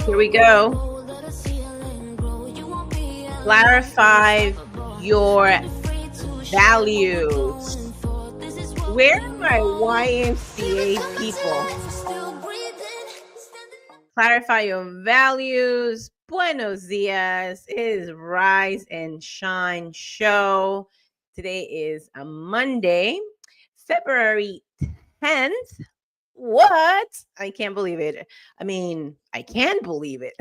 Here we go. Clarify your values. Where are my YMCA people? Clarify your values. Buenos dias. It is Rise and Shine show. Today is a Monday, February 10th. What? I can't believe it. I mean, I can believe it.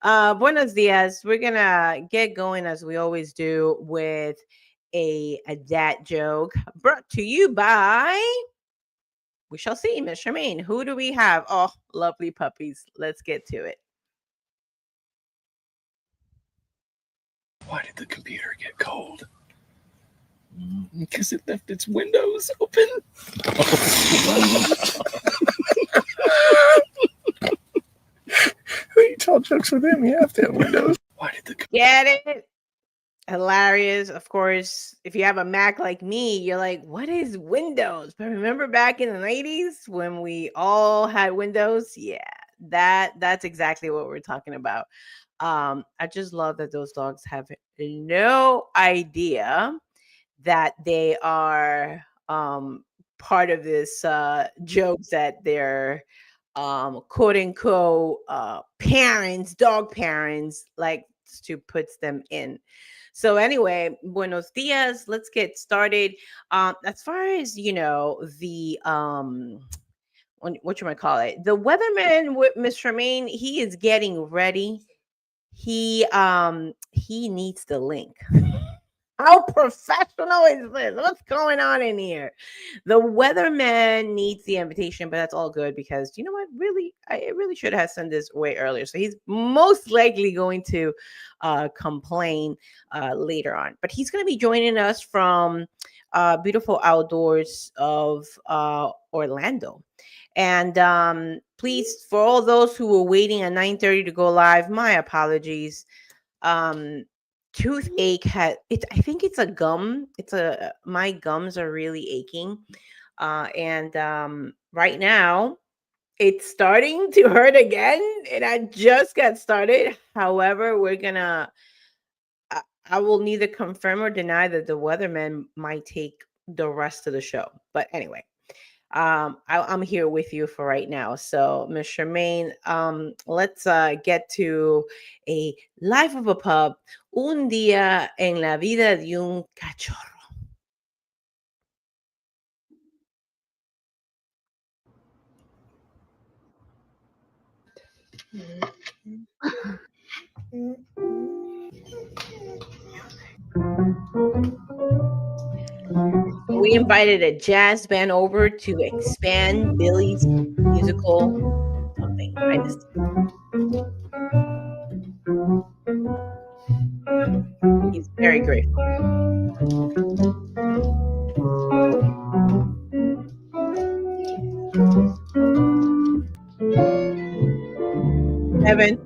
Buenos dias. We're gonna get going as we always do with a dad joke brought to you by, we shall see, Miss Charmaine. Who do we have? Oh, lovely puppies. Let's get to it. Why did the computer get cold? Because it left its windows open. When you tell jokes with him, you have to have windows. Why did the Get it? Hilarious. Of course, if you have a Mac like me, you're like, what is Windows? But remember back in the 90s when we all had Windows? Yeah, that's exactly what we're talking about. I just love that those dogs have no idea that they are part of this jokes that they're quote unquote parents, dog parents, like to puts them in. So anyway, buenos dias. Let's get started. As far as the what you might call it, the weatherman with Miss Tremaine, he is getting ready. He needs the link. How professional is this? What's going on in here? The weatherman needs the invitation, but that's all good because you know what? Really, I really should have sent this way earlier. So he's most likely going to complain later on. But he's going to be joining us from beautiful outdoors of Orlando. And please, for all those who were waiting at 9:30 to go live, my apologies. Toothache had it. I think it's a gum. My gums are really aching, and right now it's starting to hurt again, and I just got started. However, we're gonna. I will neither confirm or deny that the weatherman might take the rest of the show. But anyway, I'm here with you for right now. So, Miss Charmaine, let's get to a life of a pup. Un día en la vida de un cachorro. We invited a jazz band over to expand Billy's musical something. I missed it. He's very grateful. Evan.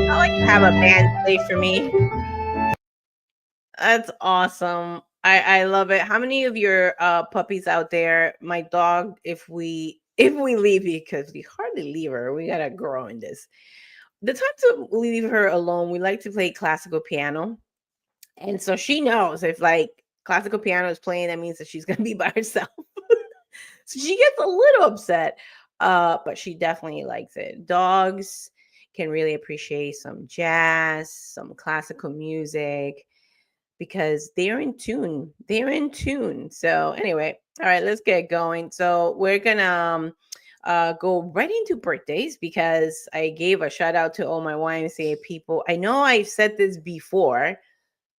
I like to have a band play for me. That's awesome. I love it. How many of your puppies out there? My dog, if we leave, because we hardly leave her, we gotta grow in this. The time to leave her alone, we like to play classical piano. And so she knows if like classical piano is playing, that means that she's gonna be by herself. So she gets a little upset. But she definitely likes it. Dogs can really appreciate some jazz, some classical music because they're in tune. They're in tune. So anyway, all right, let's get going. So we're gonna go right into birthdays because I gave a shout out to all my YMCA people. I know I've said this before,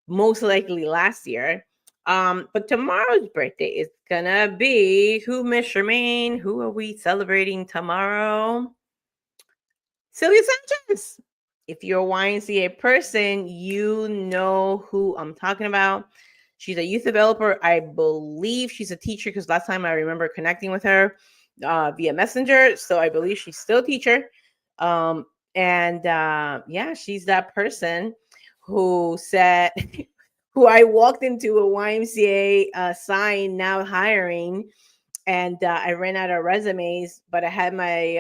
most likely last year. But tomorrow's birthday is gonna be who, Miss Charmaine? Who are we celebrating tomorrow? Sylvia Sanchez. If you're a YMCA person, you know who I'm talking about. She's a youth developer. I believe she's a teacher because last time I remember connecting with her via Messenger. So I believe she's still a teacher. Um, and yeah, she's that person who said, who I walked into a YMCA sign now hiring, and I ran out of resumes, but I had my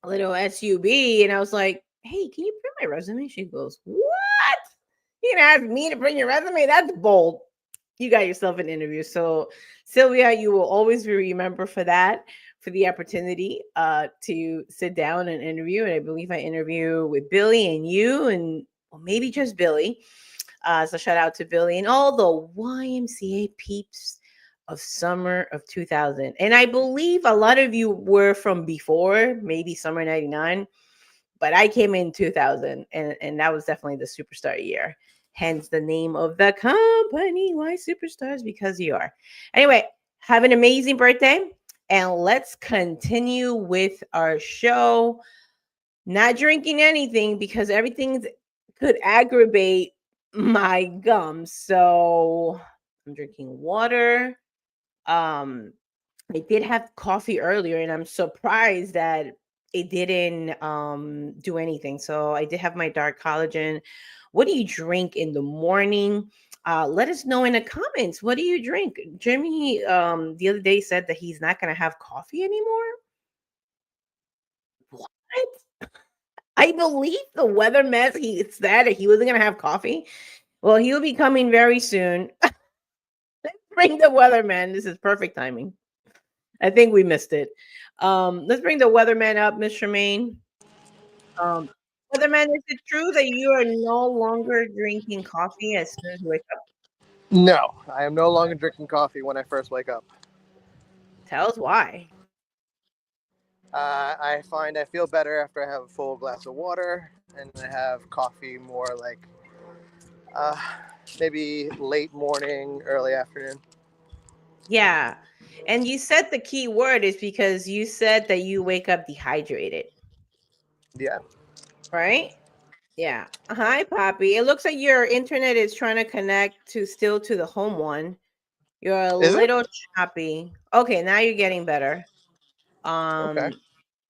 little SUV, and I was like, "Hey, can you print my resume?" She goes, "What? You gonna ask me to print your resume? That's bold. You got yourself an interview." So, Sylvia, you will always be remembered for that, for the opportunity to sit down and interview. And I believe I interview with Billy and you, and well, maybe just Billy. So shout out to Billy and all the YMCA peeps of summer of 2000. And I believe a lot of you were from before, maybe summer 99, but I came in 2000, and that was definitely the superstar year. Hence the name of the company, YSuperstars, because you are. Anyway, have an amazing birthday, and let's continue with our show. Not drinking anything because everything could aggravate my gums. So I'm drinking water. Um, I did have coffee earlier, and I'm surprised that it didn't do anything. So I did have my dark collagen. What do you drink in the morning? Let us know in the comments. What do you drink? Jimmy the other day said that he's not gonna have coffee anymore. What? I believe the weatherman he said that he wasn't gonna have coffee. Well, he'll be coming very soon. Bring the weatherman. This is perfect timing. I think we missed it. Let's bring the weatherman up, Miss Tremaine. Um, weatherman, is it true that you are no longer drinking coffee as soon as you wake up? No, I am no longer drinking coffee when I first wake up. Tell us why. I find I feel better after I have a full glass of water, and I have coffee more like uh, maybe late morning, early afternoon. Yeah. And you said the key word is because you said that you wake up dehydrated, Yeah. right? Yeah. Hi, Poppy. It looks like your internet is trying to connect to still to the home one. You're a Is it? little choppy. Okay, now you're getting better. Okay.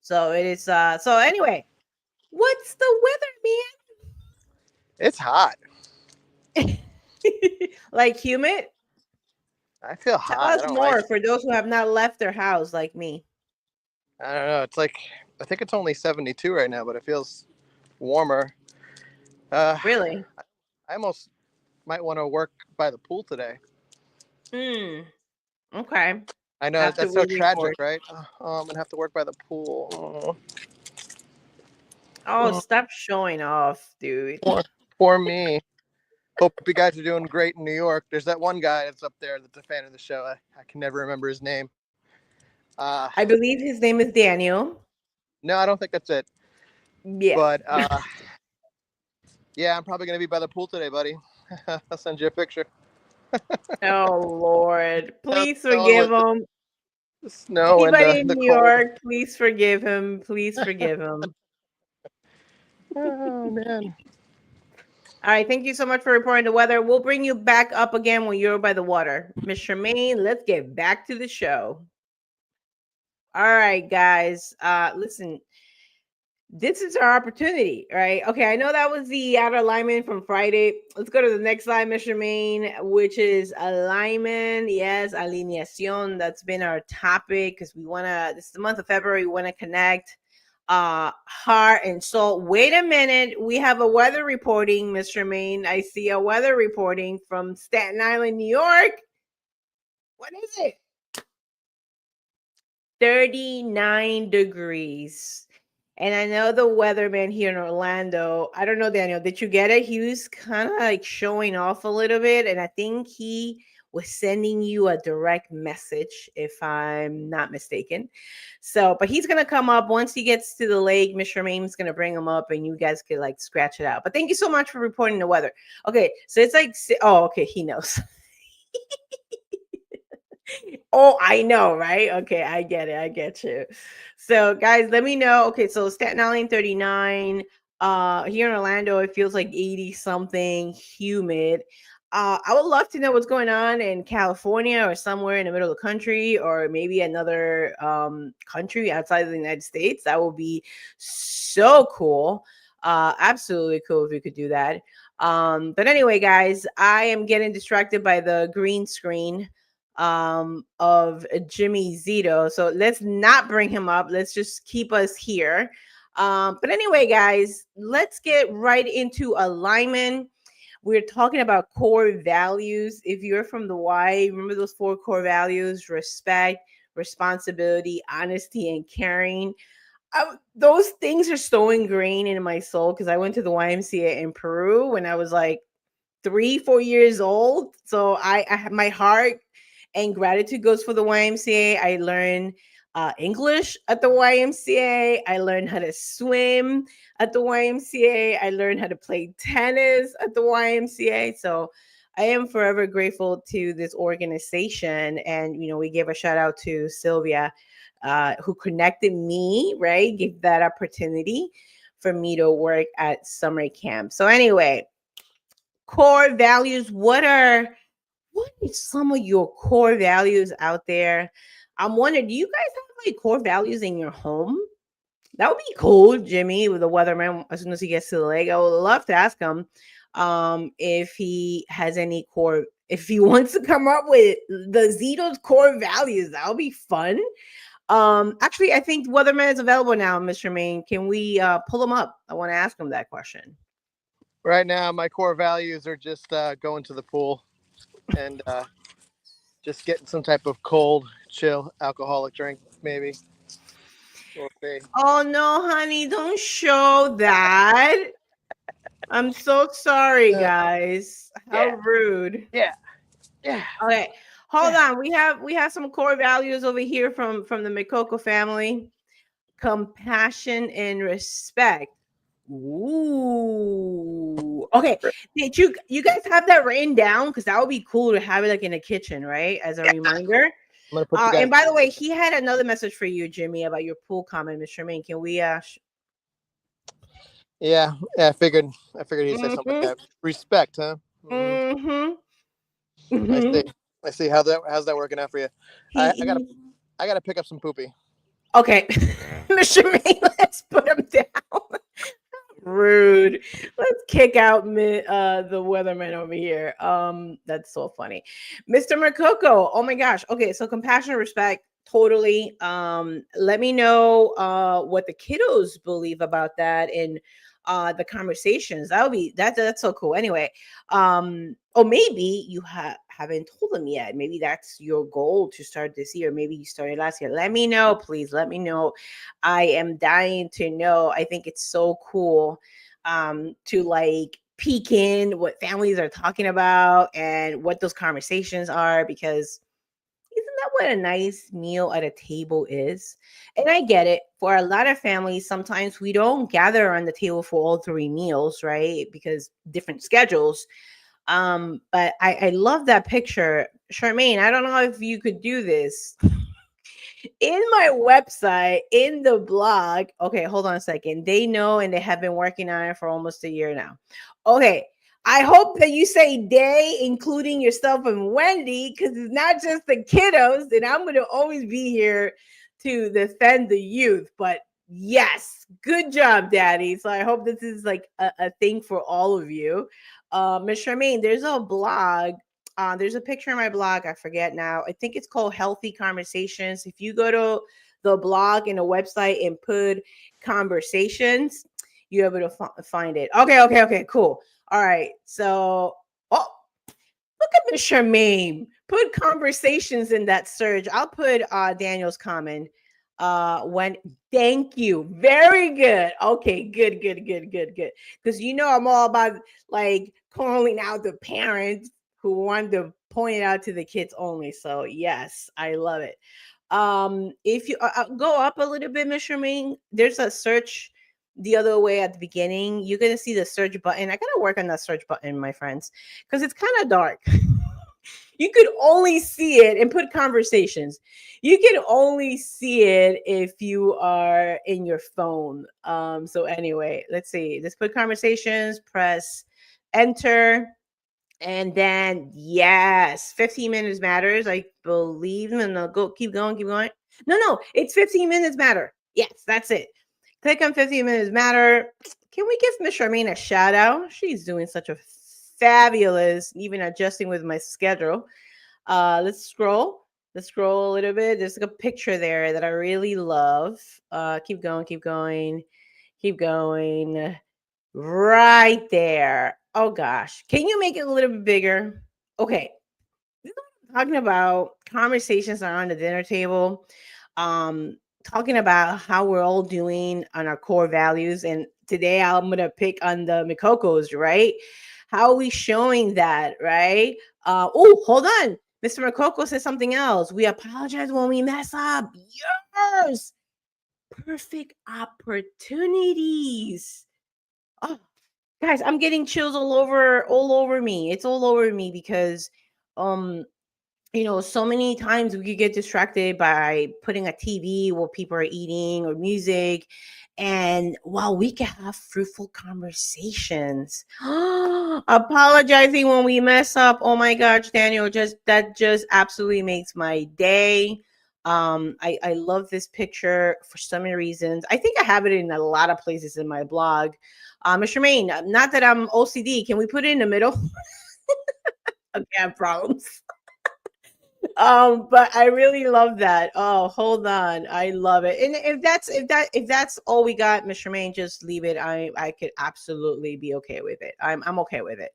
So it is so anyway, what's the It's hot. weather, man? Like humid? I feel Tell hot. us I don't like more it. for those who have not left their house like me. I don't know. It's like I think it's only 72 right now, but it feels warmer. Uh, Really? I almost might want to work by the pool today. Hmm. Okay. I know After that's so we tragic, record. right? Oh, I'm gonna have to work by the pool. Oh, Oh, stop showing off, dude. poor me. Hope you guys are doing great in New York. There's that one guy that's up there that's a fan of the show. I can never remember his name. Uh, I believe his name is Daniel. no, I don't think that's it. Yeah. But yeah, I'm probably gonna be by the pool today, buddy. I'll send you a picture. Oh Lord. Please Telling forgive with him. the snow and Anybody in the New cold. York, please forgive him. Please forgive him. Oh man. All right, thank you so much for reporting the weather. We'll bring you back up again when you're by the water. Miss Charmaine, let's get back to the show. All right, guys. Listen, this is our opportunity, right? Okay, I know that was the outer alignment from Friday. Let's go to the next slide, Miss Charmaine, which is alignment. Yes, alineación. That's been our topic because we want to, this is the month of February, we want to connect heart and soul. Wait a minute, we have a weather reporting, Miss Charmaine. I see a weather reporting from Staten Island, New York. What is it? 39 degrees. And I know the weatherman here in Orlando. I don't know, Daniel, did you get it? He was kind of like showing off a little bit. And I think he was sending you a direct message, if I'm not mistaken. So, but he's going to come up once he gets to the lake. Miss Charmaine's going to bring him up and you guys could like scratch it out. But thank you so much for reporting the weather. Okay. So it's like, oh, okay. He knows. Oh, I know, right? Okay, I get it. I get you. So, guys, let me know. Okay, so Staten Island 39. Here in Orlando, it feels like 80 something, humid. I would love to know what's going on in California or somewhere in the middle of the country, or maybe another country outside of the United States. That would be so cool. Absolutely cool if you could do that. But anyway, guys, I am getting distracted by the green screen of Jimmy Zito. So let's not bring him up. Let's just keep us here. But anyway, guys, let's get right into alignment. We're talking about core values. If you're from the Y, remember those 4 core values: respect, responsibility, honesty, and caring. Those things are so ingrained in my soul because I went to the YMCA in Peru when I was like 3, 4 years old. So I have my heart and gratitude goes for the YMCA. I learned English at the YMCA. I learned how to swim at the YMCA. I learned how to play tennis at the YMCA. So I am forever grateful to this organization. And, we give a shout out to Sylvia, who connected me, right? Give that opportunity for me to work at summer camp. So anyway, core values. What are some of your core values out there? I'm wondering, do you guys have like core values in your home? That would be cool, Jimmy, with the weatherman. As soon as he gets to the lake, I would love to ask him if he has any core, if he wants to come up with the Zito's core values. That would be fun. Actually, I think weatherman is available now, Mr. Main. Can we pull him up? I want to ask him that question. Right now, my core values are just going to the pool and just getting some type of cold, chill, alcoholic drink, maybe. We'll see. Oh no, honey, don't show that. I'm so sorry, guys. How Yeah, rude. yeah, yeah, Okay, hold yeah. on. We have some core values over here from the Mikoko family. Compassion and respect. Ooh. Okay. Did you guys have that written down? Because that would be cool to have it like in the kitchen, right? As a Yeah. reminder. I'm gonna put you guys. And by the way, he had another message for you, Jimmy, about your pool comment, Mr. Main. Can we Yeah, yeah. I figured he'd say something mm-hmm, like that. Respect, huh? Hmm. mm-hmm, I mm-hmm. see. I see. How's that working out for you? I, I gotta He I gotta pick up some poopy. okay. Mr. Main, let's put him down. Rude. Let's kick out the weatherman over here. That's so funny. Mr. Makoko. Oh my gosh. Okay, so compassion, respect, totally. Let me know what the kiddos believe about that and the conversations. That would be that's so cool. Anyway, or maybe you haven't told them yet. Maybe that's your goal to start this year. Maybe you started last year. Let me know, please. Let me know. I am dying to know. I think it's so cool to like peek in what families are talking about and what those conversations are, because isn't that what a nice meal at a table is? And I get it. For a lot of families, sometimes we don't gather around the table for all 3 meals, right? Because different schedules. But I love that picture. Charmaine, I don't know if you could do this in my website, in the blog. Okay, hold on a second. They know and they have been working on it for almost a year now. Okay. I hope that you say they, including yourself and Wendy, because it's not just the kiddos, and I'm going to always be here to defend the youth. But yes, good job, Daddy. So I hope this is like a thing for all of you. Ms. Charmaine, there's a blog, there's a picture in my blog. I forget now. I think it's called Healthy Conversations. If you go to the blog and the website and put conversations, you're able to find it. Okay, cool. All right. So, oh, look at Miss Charmaine. Put conversations in that search. I'll put Daniel's comment. When thank you. Very good. Okay, good. Because I'm all about like calling out the parents who want to point it out to the kids only. So yes, I love it. If you go up a little bit, Miss Charmaine, there's a search the other way at the beginning. You're gonna see the search button. I gotta work on that search button, my friends, because it's kind of dark. You could only see it and put conversations. You can only see it if you are in your phone. So anyway, let's see. Let's put conversations, press enter. And then yes, 15 minutes matters. I believe. No, go keep going, keep going. No, it's 15 minutes matter. Yes, that's it. Click on 15 minutes matter. Can we give Miss Charmaine a shout out? She's doing such a fabulous, even adjusting with my schedule. Let's scroll. Let's scroll a little bit. There's like a picture there that I really love. Keep going, keep going, keep going. Right there. Oh gosh. Can you make it a little bit bigger? Okay. This is what I'm talking about conversations around the dinner table. Talking about how we're all doing on our core values. And today I'm gonna pick on the Mikokos, right? How are we showing that, right? Oh, hold on. Mr. Makoko says something else. We apologize when we mess up. Yes. Perfect opportunities. Oh, guys, I'm getting chills all over me. It's all over me because um so many times we could get distracted by putting a TV while people are eating or music. And while we can have fruitful conversations, apologizing when we mess up. Oh my gosh, Daniel, that just absolutely makes my day. I love this picture for so many reasons. I think I have it in a lot of places in my blog. Ms. Tremaine, not that I'm OCD. Can we put it in the middle? Okay, I have problems. But I really love that. Oh, hold on. I love it. And if that's all we got, Miss Tremaine, just leave it. I could absolutely be okay with it. I'm okay with it.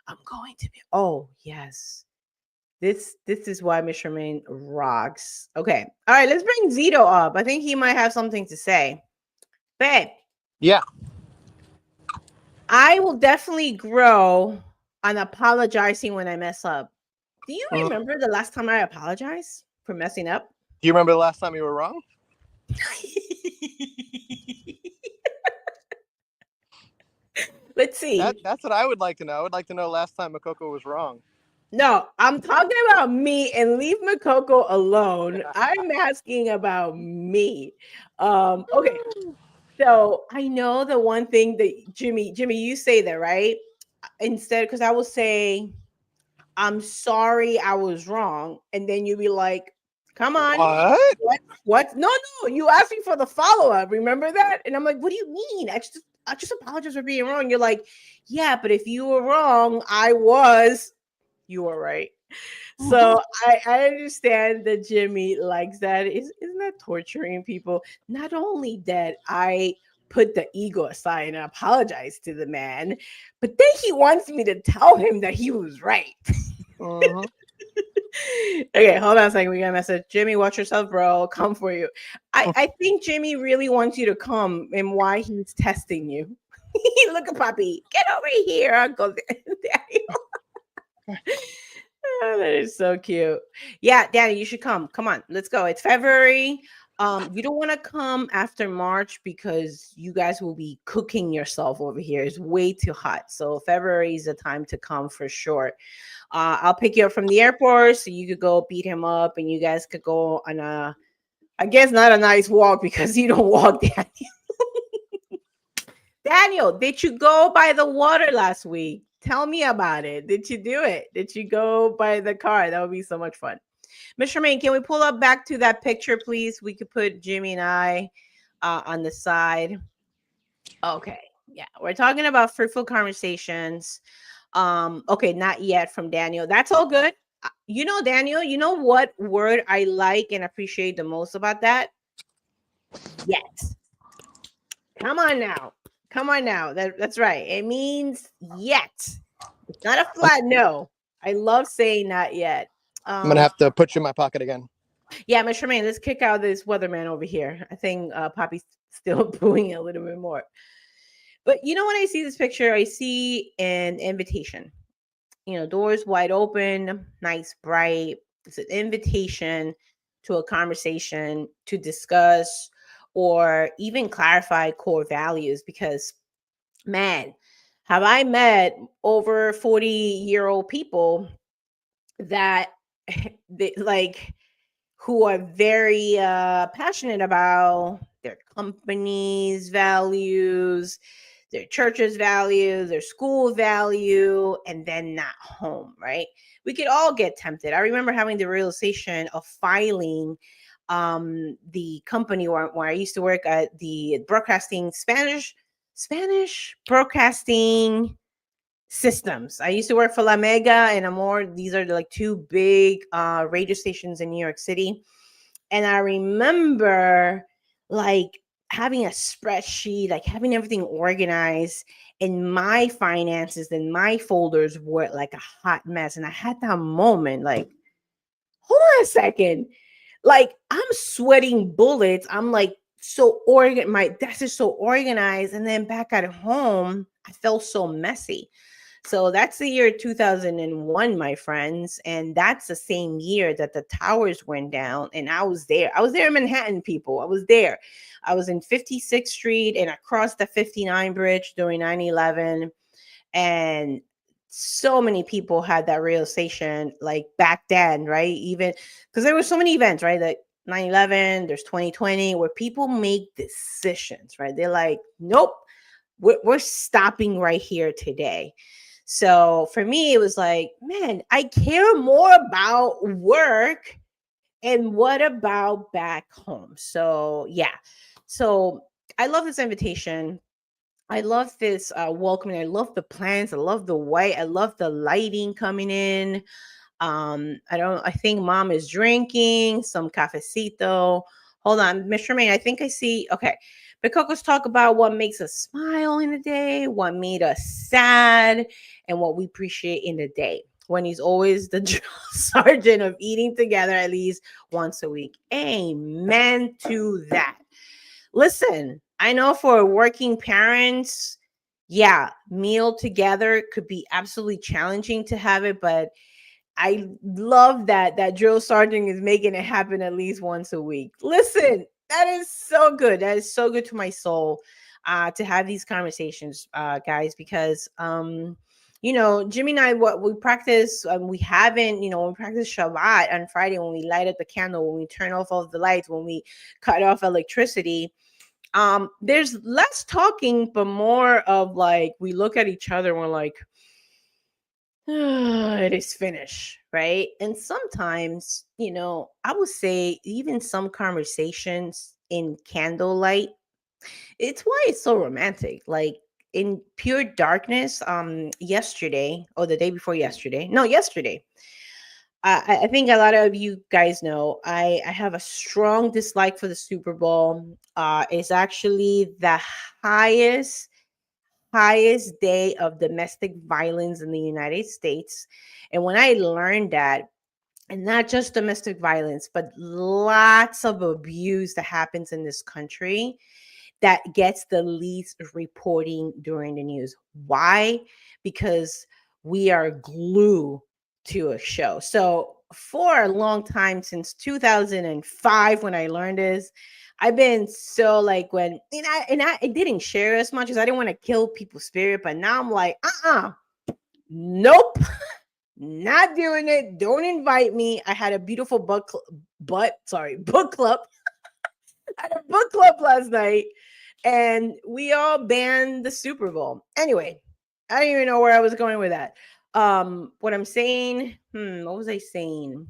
I'm going to be. Oh, yes. This is why Miss Tremaine rocks. Okay. All right, let's bring Zito up. I think he might have something to say. Babe, Yeah. I will definitely grow on apologizing when I mess up. Do you Mhm. remember the last time I apologized for messing up? Do you remember the last time you were wrong? Let's see. That's what I would like to know. I would like to know last time Makoko was wrong. No, I'm talking about me and leave Makoko alone. I'm asking about me. Okay. So I know the one thing that Jimmy, you say that, right? Instead, because I will say, I'm sorry I was wrong. And then you'll be like, come on. What? What? No, you asked me for the follow-up. Remember that? And I'm like, what do you mean? I just apologize for being wrong. You're like, yeah, but if you were wrong, you were right. So I understand that Jimmy likes that. Isn't that torturing people? Not only that I put the ego aside and apologize to the man, but then he wants me to tell him that he was right. Mhm. Okay, hold on a second. We got a message. Jimmy, watch yourself, bro. Come for you. I think Jimmy really wants you to come and why he's testing you. Look at Poppy. Get over here, Uncle Daniel. Oh, that is so cute. Yeah, Danny, you should come. Come on, let's go. It's February. You don't want to come after March because you guys will be cooking yourself over here. It's way too hot. So February is the time to come for sure. I'll pick you up from the airport so you could go beat him up and you guys could go on I guess not a nice walk because you don't walk, Daniel. Daniel, did you go by the water last week? Tell me about it. Did you do it? Did you go by the car? That would be so much fun. Miss Charmaine, can we pull up back to that picture, please? We could put Jimmy and I on the side. Okay. Yeah, we're talking about fruitful conversations. Okay, not yet from Daniel. That's all good. Daniel, you know what word I like and appreciate the most about that? Yet. Come on now. Come on now. That's right. It means yet. It's not a flat no. I love saying not yet. I'm gonna have to put you in my pocket again. Yeah, Miss Tremaine, let's kick out this weatherman over here. I think Poppy's still booing a little bit more. But when I see this picture, I see an invitation. Doors wide open, nice, bright. It's an invitation to a conversation to discuss or even clarify core values because, man, have I met over 40-year-old people that who are very passionate about their company's values, their church's value, their school value, and then not home, right? We could all get tempted. I remember having the realization of filing the company where I used to work at, the broadcasting Spanish broadcasting systems. I used to work for La Mega and Amor. These are like two big radio stations in New York City. And I remember like having a spreadsheet, like having everything organized, and my finances and my folders were like a hot mess. And I had that moment like, hold on a second. Like I'm sweating bullets. I'm like so my desk is so organized. And then back at home, I felt so messy. So that's the year 2001, my friends. And that's the same year that the towers went down. And I was there. I was there in Manhattan, people. I was there. I was in 56th Street and across the 59 bridge during 9/11. And so many people had that realization like back then, right? Even because there were so many events, right? Like 9/11, there's 2020, where people make decisions, right? They're like, nope, we're stopping right here today. So for me, it was like, man, I care more about work and what about back home? So yeah. So I love this invitation. I love this welcoming. I love the plants. I love the white. I love the lighting coming in. I think mom is drinking some cafecito. Hold on, Miss Tremaine, I think I see. Okay. But Coco's talk about what makes us smile in the day, what made us sad, and what we appreciate in the day. When he's always the drill sergeant of eating together at least once a week. Amen to that. Listen, I know for working parents, yeah, meal together could be absolutely challenging to have it, but I love that drill sergeant is making it happen at least once a week. Listen, that is so good. That is so good to my soul to have these conversations, guys, because Jimmy and I, what we practice, we haven't, when we practice Shabbat on Friday, when we light up the candle, when we turn off all the lights, when we cut off electricity, there's less talking, but more of like we look at each other and we're like, it is finished, right? And sometimes, I would say even some conversations in candlelight, it's why it's so romantic. Like in pure darkness, yesterday or the day before yesterday, no, yesterday. I think a lot of you guys know I have a strong dislike for the Super Bowl. It's actually the highest day of domestic violence in the United States. And when I learned that, and not just domestic violence, but lots of abuse that happens in this country that gets the least reporting during the news. Why? Because we are glued to a show. So for a long time, since 2005, when I learned this, I've been so like I didn't share as much as I didn't want to kill people's spirit, but now I'm like, nope, not doing it. Don't invite me. I had a beautiful book club. I had a book club last night, and we all banned the Super Bowl. Anyway, I don't even know where I was going with that. What I'm saying, what was I saying?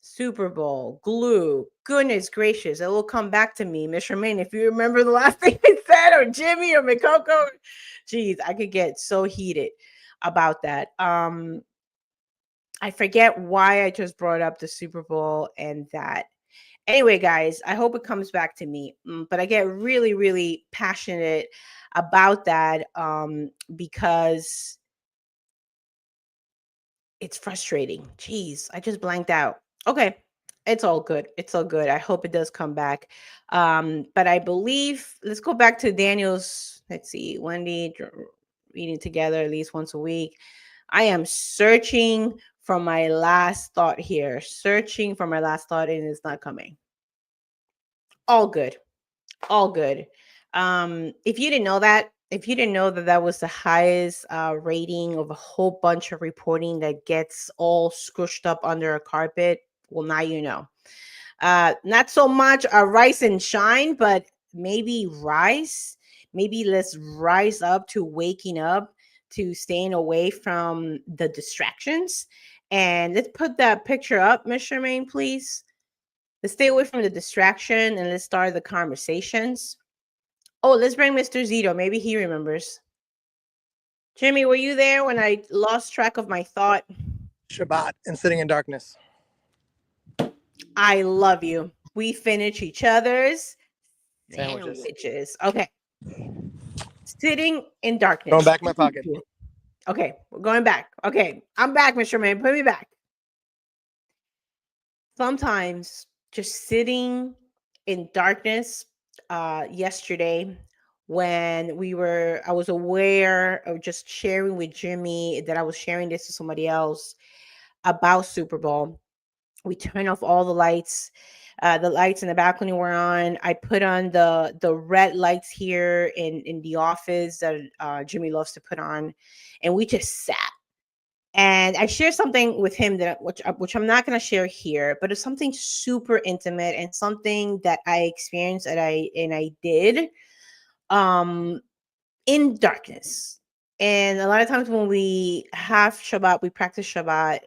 Super Bowl, glue. Goodness gracious, it will come back to me, Miss Tremaine. If you remember the last thing I said, or Jimmy or Mikoko, geez, I could get so heated about that. I forget why I just brought up the Super Bowl and that. Anyway, guys, I hope it comes back to me. But I get really, really passionate about that because it's frustrating. Jeez, I just blanked out. Okay, it's all good. It's all good. I hope it does come back. But I believe, let's go back to Daniel's, let's see, Wendy, reading together at least once a week. I am searching for my last thought here. Searching for my last thought, and it's not coming. All good. All good. If you didn't know that, that was the highest rating of a whole bunch of reporting that gets all squished up under a carpet, well, now you know. Not so much a Rise and Shine, but maybe Rise, maybe let's rise up to waking up, to staying away from the distractions. And let's put that picture up, Miss Charmaine, please. Let's stay away from the distraction and let's start the conversations. Oh, let's bring Mr. Zito. Maybe he remembers. Jimmy, were you there when I lost track of my thought? Shabbat and sitting in darkness. I love you. We finish each other's Sandwiches. sandwiches. Okay. Sitting in darkness. Going back in my pocket. Okay, we're going back. Okay, I'm back, Mr. Man. Put me back. Sometimes just sitting in darkness. Yesterday, when I was aware of just sharing with Jimmy that I was sharing this to somebody else about Super Bowl. We turned off all the lights. The lights in the balcony were on. I put on the red lights here in the office that Jimmy loves to put on, and we just sat. And I shared something with him that which I'm not going to share here, but it's something super intimate and something that I experienced and I did in darkness. And a lot of times when we have Shabbat, we practice Shabbat.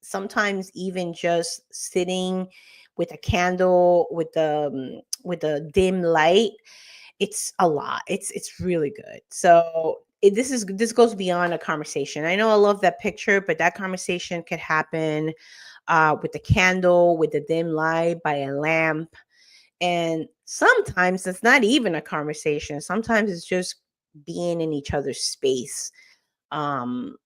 Sometimes even just sitting with a candle with a dim light, it's a lot. It's really good. So this goes beyond a conversation. I know I love that picture, but that conversation could happen with a candle, with a dim light, by a lamp. And sometimes it's not even a conversation. Sometimes it's just being in each other's space. Um,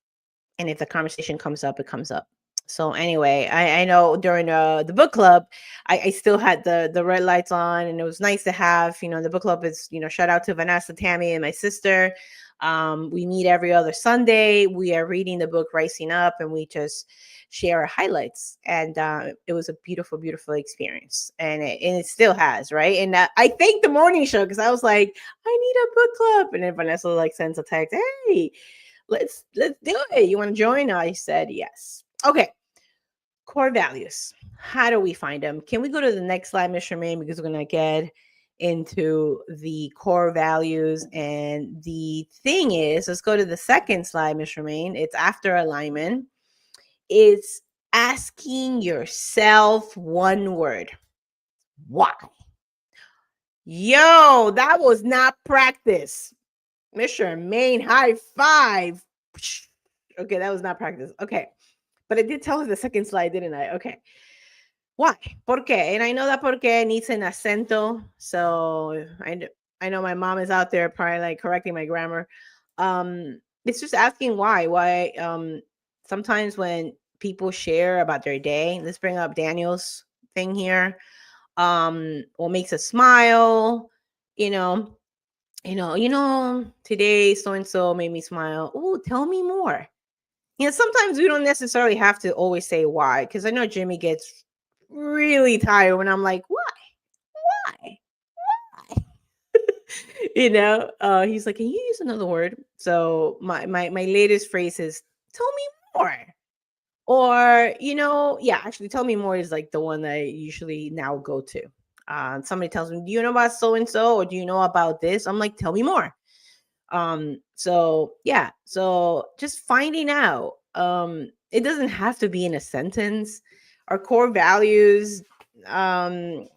and if the conversation comes up, it comes up. So anyway, I know during the book club, I still had the red lights on, and it was nice to have, the book club is, shout out to Vanessa, Tammy, and my sister. We meet every other Sunday. We are reading the book Rising Up, and we just share our highlights. And it was a beautiful, beautiful experience, and it still has, right? And I thank the morning show because I was like, I need a book club, and then Vanessa like sends a text, hey, let's do it. You want to join? I said yes. Okay. Core values. How do we find them? Can we go to the next slide, Ms. Charmaine? Because we're going to get into the core values. And the thing is, let's go to the second slide, Ms. Charmaine. It's after alignment. It's asking yourself one word. Why? Yo, that was not practice. Ms. Charmaine, high five. Okay, that was not practice. Okay. But I did tell her the second slide, didn't I? Okay. Why? ¿Por qué? And I know that por qué needs an acento. So I know my mom is out there probably like correcting my grammar. It's just asking why. Why sometimes when people share about their day, let's bring up Daniel's thing here. What makes us smile, you know, today so and so made me smile. Oh, tell me more. Sometimes we don't necessarily have to always say why, because I know Jimmy gets really tired when I'm like, why? He's like, can you use another word? So my latest phrase is, tell me more. Or, actually, tell me more is like the one that I usually now go to. Somebody tells me, do you know about so and so, or do you know about this? I'm like, tell me more. So just finding out. It doesn't have to be in a sentence. Our core values, it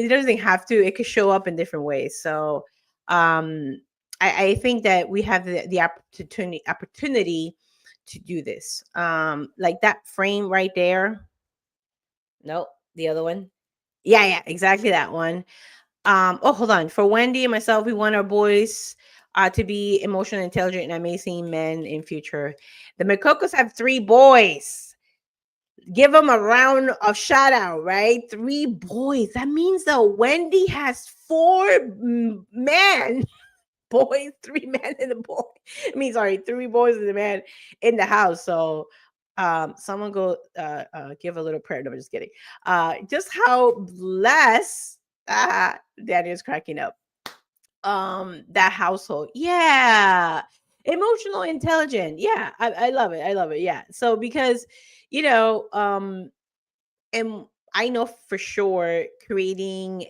doesn't have to. It could show up in different ways. So I think that we have the opportunity to do this. Like that frame right there. Nope, the other one. Yeah, exactly that one. Hold on. For Wendy and myself, we want our boys to be emotionally intelligent and amazing men in future. The McCocos have 3 boys. Give them a round of shout out, right? 3 boys. That means that Wendy has 4 men. Boys, 3 men and a boy. 3 boys and a man in the house. So someone go give a little prayer. No, I'm just kidding. Just how blessed Daniel's cracking up. That household. Yeah. Emotional intelligent. Yeah. I love it. I love it. Yeah. So because, and I know for sure creating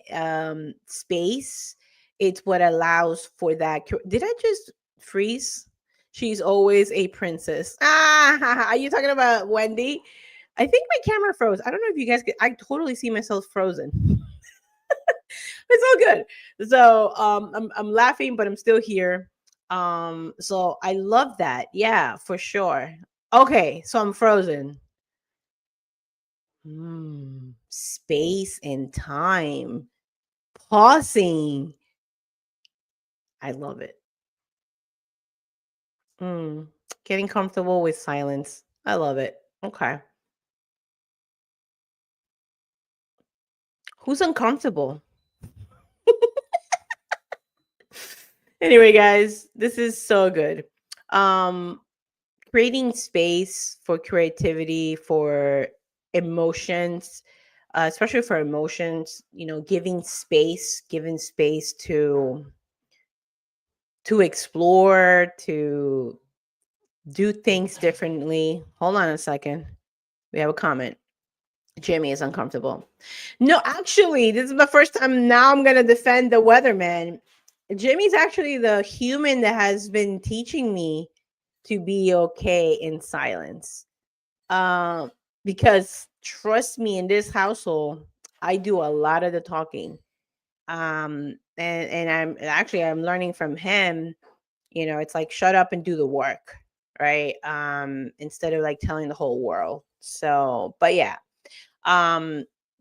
space it's what allows for that. Did I just freeze? She's always a princess. Ah, are you talking about Wendy? I think my camera froze. I don't know if you guys could. I totally see myself frozen. It's all good. So I'm laughing, but I'm still here. So I love that. Yeah, for sure. Okay, so I'm frozen. Space and time. Pausing. I love it. Getting comfortable with silence. I love it. Okay. Who's uncomfortable? Anyway, guys, this is so good. Creating space for creativity, for emotions, especially for emotions, giving space to explore, to do things differently. Hold on a second. We have a comment. Jimmy is uncomfortable. No, actually, this is the first time now I'm going to defend the weatherman. Jimmy's actually the human that has been teaching me to be okay in silence. Because trust me, in this household, I do a lot of the talking. And I'm learning from him. It's like shut up and do the work, right? Instead of like telling the whole world. So, but yeah,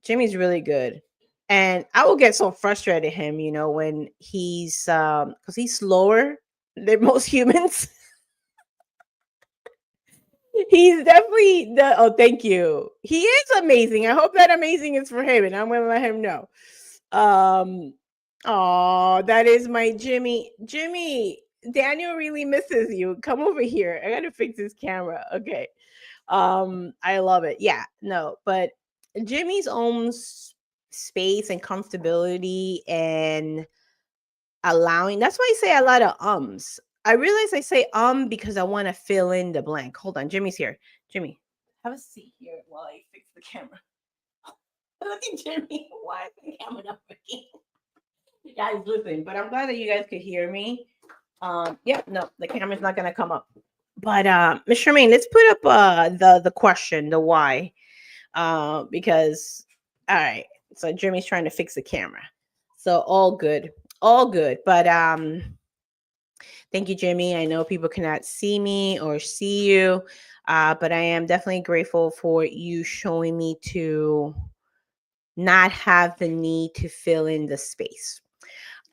Jimmy's really good. And I will get so frustrated at him, when he's because he's slower than most humans. He's definitely the oh, thank you. He is amazing. I hope that amazing is for him, and I'm gonna let him know. Oh, that is my Jimmy. Jimmy, Daniel really misses you. Come over here. I gotta fix his camera. Okay. I love it. Yeah, no, but Jimmy's own space and comfortability and allowing. That's why I say a lot of ums. I realize I say because I want to fill in the blank. Hold on, Jimmy's here. Jimmy, have a seat here while I fix the camera. Look at Jimmy. Why is the camera not working? Guys, listen, but I'm glad that you guys could hear me. No, the camera's not gonna come up. But Miss Charmaine, let's put up the question, the why. Because all right, so Jimmy's trying to fix the camera. So all good. All good. But thank you, Jimmy. I know people cannot see me or see you. But I am definitely grateful for you showing me to not have the need to fill in the space.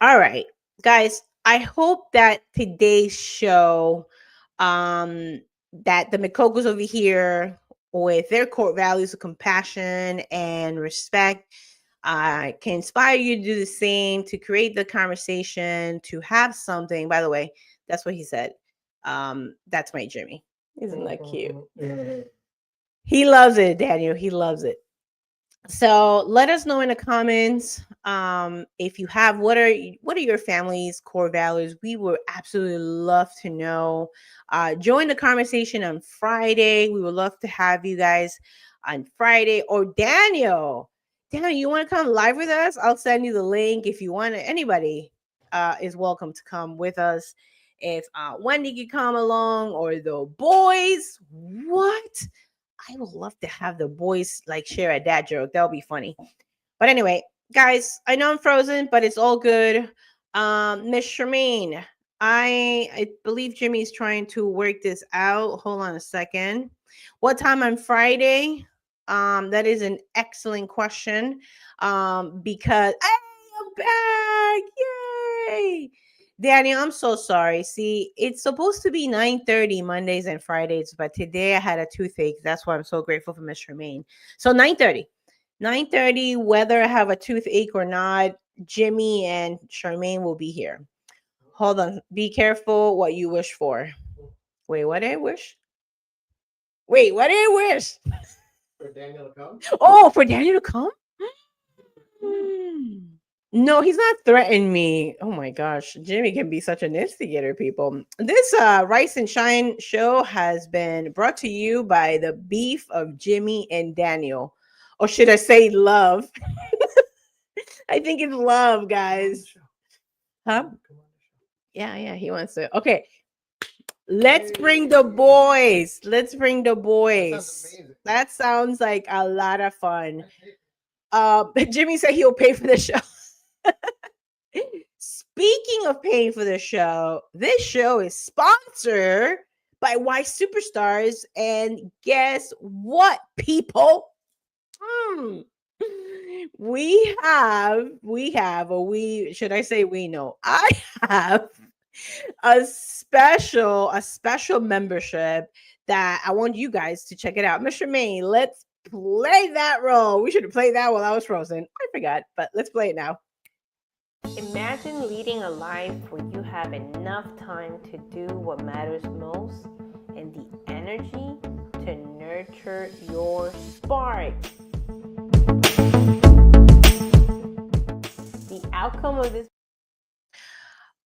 All right, guys, I hope that today's show, that the Mikokos over here with their core values of compassion and respect can inspire you to do the same, to create the conversation, to have something. By the way, that's what he said. That's my Jimmy. Isn't that cute? He loves it, Daniel. He loves it. So let us know in the comments if you have what are your family's core values. We would absolutely love to know. Join the conversation on Friday. We would love to have you guys on Friday. Or Daniel, you want to come live with us? I'll send you the link if you want. Anybody is welcome to come with us. If Wendy could come along, or the boys, what? I would love to have the boys like share a dad joke. That would be funny. But anyway, guys, I know I'm frozen, but it's all good. Miss Charmaine, I believe Jimmy's trying to work this out. Hold on a second. What time on Friday? That is an excellent question. Because hey, I'm back. Yay! Daniel, I'm so sorry. See, it's supposed to be 9:30 Mondays and Fridays, but today I had a toothache. That's why I'm so grateful for Miss Charmaine. So 9:30. 9:30, whether I have a toothache or not, Jimmy and Charmaine will be here. Hold on. Be careful what you wish for. Wait, what did I wish? Wait, what did I wish? For Daniel to come? Oh, for Daniel to come? No, he's not threatening me. Oh my gosh, Jimmy can be such an instigator, people. This Rice and Shine show has been brought to you by the beef of Jimmy and Daniel. Or should I say love? I think it's love, guys. Huh? Yeah, he wants to. Okay, let's bring the boys. Let's bring the boys. That sounds like a lot of fun. Jimmy said he'll pay for the show. Speaking of paying for the show, this show is sponsored by YSuperstars. And guess what, people? Hmm. Should I say we know? I have a special membership that I want you guys to check it out. Mr. Maine, let's play that role. We should have played that while I was frozen. I forgot, but let's play it now. Imagine leading a life where you have enough time to do what matters most and the energy to nurture your spark. The outcome of this.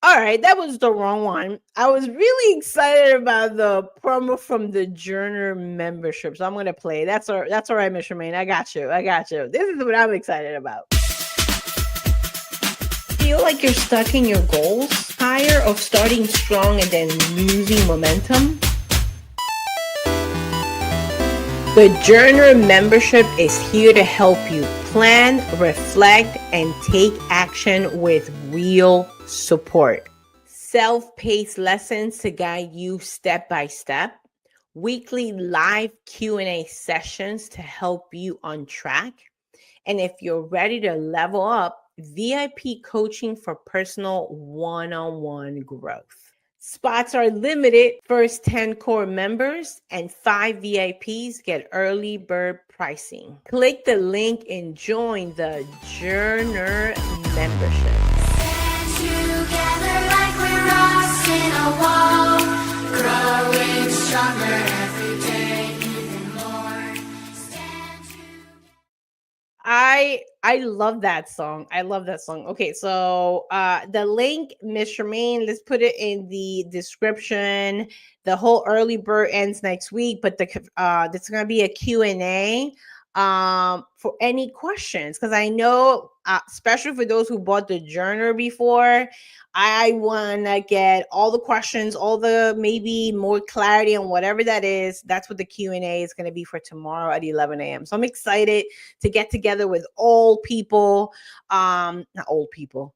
All right, that was the wrong one. I was really excited about the promo from the Journer membership, so I'm gonna play. That's all right, Mr. Maine. I got you. This is what I'm excited about. Feel like you're stuck in your goals? Tired of starting strong and then losing momentum? The Journer membership is here to help you plan, reflect, and take action with real support. Self-paced lessons to guide you step by step. Weekly live Q&A sessions to help you on track. And if you're ready to level up, VIP coaching for personal one-on-one growth. Spots are limited. First 10 core members and 5 VIPs get early bird pricing. Click the link and join the Journer membership. Together like we're rocks in a wall, growing stronger every day, even more. I love that song. Okay, so the link, Mr. Maine, let's put it in the description. The whole early bird ends next week, but there's gonna be a Q&A for any questions, because I know especially for those who bought the Journer before, I want to get all the questions, all the maybe more clarity on whatever that is. That's what the Q&A is going to be for tomorrow at 11 a.m. So I'm excited to get together with all people, not old people,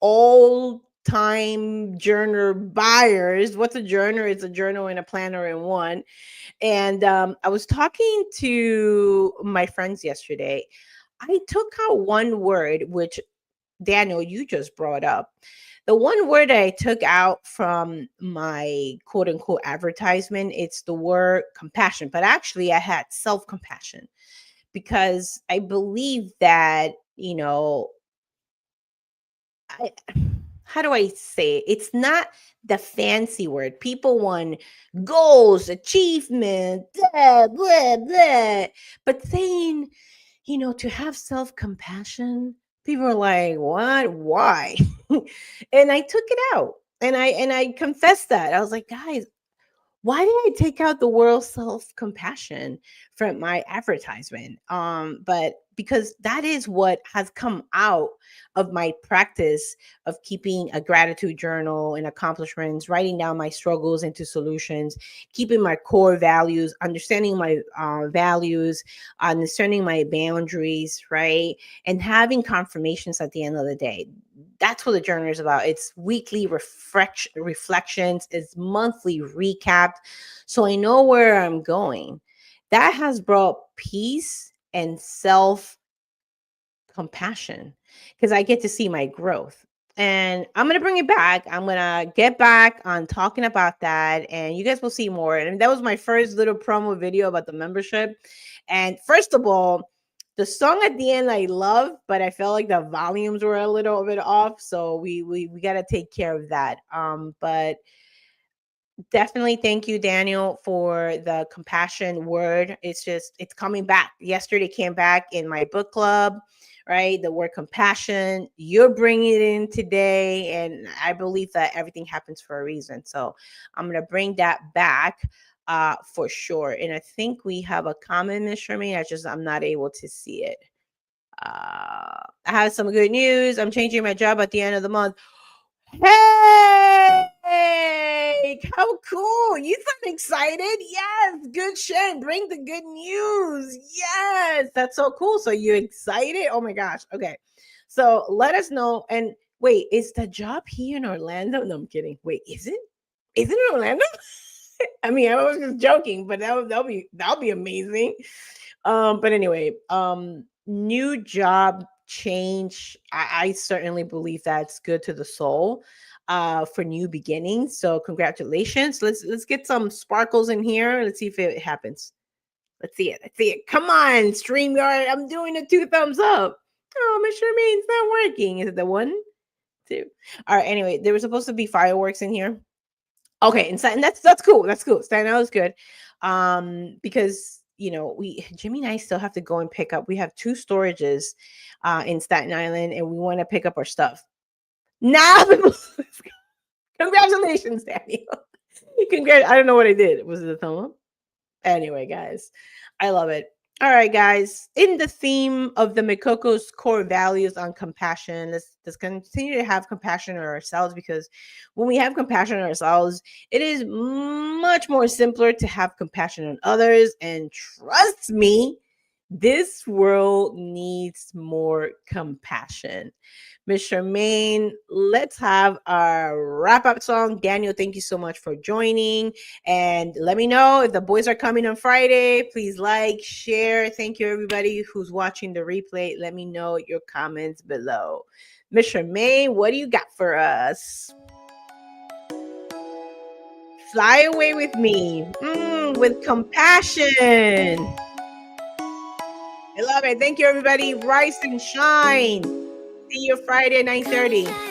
old time Journer buyers. What's a Journer? It's a journal and a planner in one. And I was talking to my friends yesterday. I took out one word, which Daniel, you just brought up. The one word I took out from my quote unquote advertisement, it's the word compassion. But actually, I had self-compassion, because I believe that, how do I say it? It's not the fancy word. People want goals, achievement, blah, blah, blah. But saying, to have self-compassion, people are like, what? Why? And I took it out. And I confessed that. I was like, guys, why did I take out the word self-compassion from my advertisement? But because that is what has come out of my practice of keeping a gratitude journal and accomplishments, writing down my struggles into solutions, keeping my core values, understanding my values, understanding my boundaries, right? And having confirmations at the end of the day. That's what the journal is about. It's weekly reflections, it's monthly recap. So I know where I'm going. That has brought peace and self compassion, because I get to see my growth. And I'm going to bring it back. I'm going to get back on talking about that, and you guys will see more. And that was my first little promo video about the membership. And first of all, the song at the end I love, but I felt like the volumes were a little bit off, so we got to take care of that. But definitely thank you, Daniel, for the compassion word. It's coming back. Yesterday came back in my book club, right? The word compassion. You're bringing it in today, and I believe that everything happens for a reason. So I'm gonna bring that back for sure. And I think we have a comment, Ms. Sherman. I'm not able to see it. I have some good news. I'm changing my job at the end of the month. Hey, how cool. You sound excited. Yes, good shit. Bring the good news. Yes, that's so cool. So you excited? Oh my gosh. Okay. So let us know. And wait, is the job here in Orlando? No, I'm kidding. Wait, is it? Is it in Orlando? I mean, I was just joking, but that'll be amazing. But anyway, new job change. I certainly believe that's good to the soul, for new beginnings. So congratulations. Let's get some sparkles in here. Let's see if it happens. Let's see it. Let's see it. Come on, StreamYard. I'm doing a 2 thumbs up. Oh, Mr. Main's not working. Is it the 1, 2? All right. Anyway, there was supposed to be fireworks in here. Okay, and that's cool. That's cool. Staten Island is good. Because Jimmy and I still have to go and pick up. We have 2 storages in Staten Island, and we want to pick up our stuff. Now, congratulations, Daniel. I don't know what I did. Was it a thumb up? Anyway, guys, I love it. All right, guys. In the theme of the Mikoko's core values on compassion, let's continue to have compassion on ourselves, because when we have compassion on ourselves, it is much more simpler to have compassion on others. And trust me, this world needs more compassion. Miss Charmaine, let's have our wrap-up song. Daniel, thank you so much for joining. And let me know if the boys are coming on Friday. Please like, share. Thank you, everybody who's watching the replay. Let me know your comments below. Miss Charmaine, what do you got for us? Fly away with me. With compassion. I love it. Thank you, everybody. Rise and shine. See you Friday, 9:30.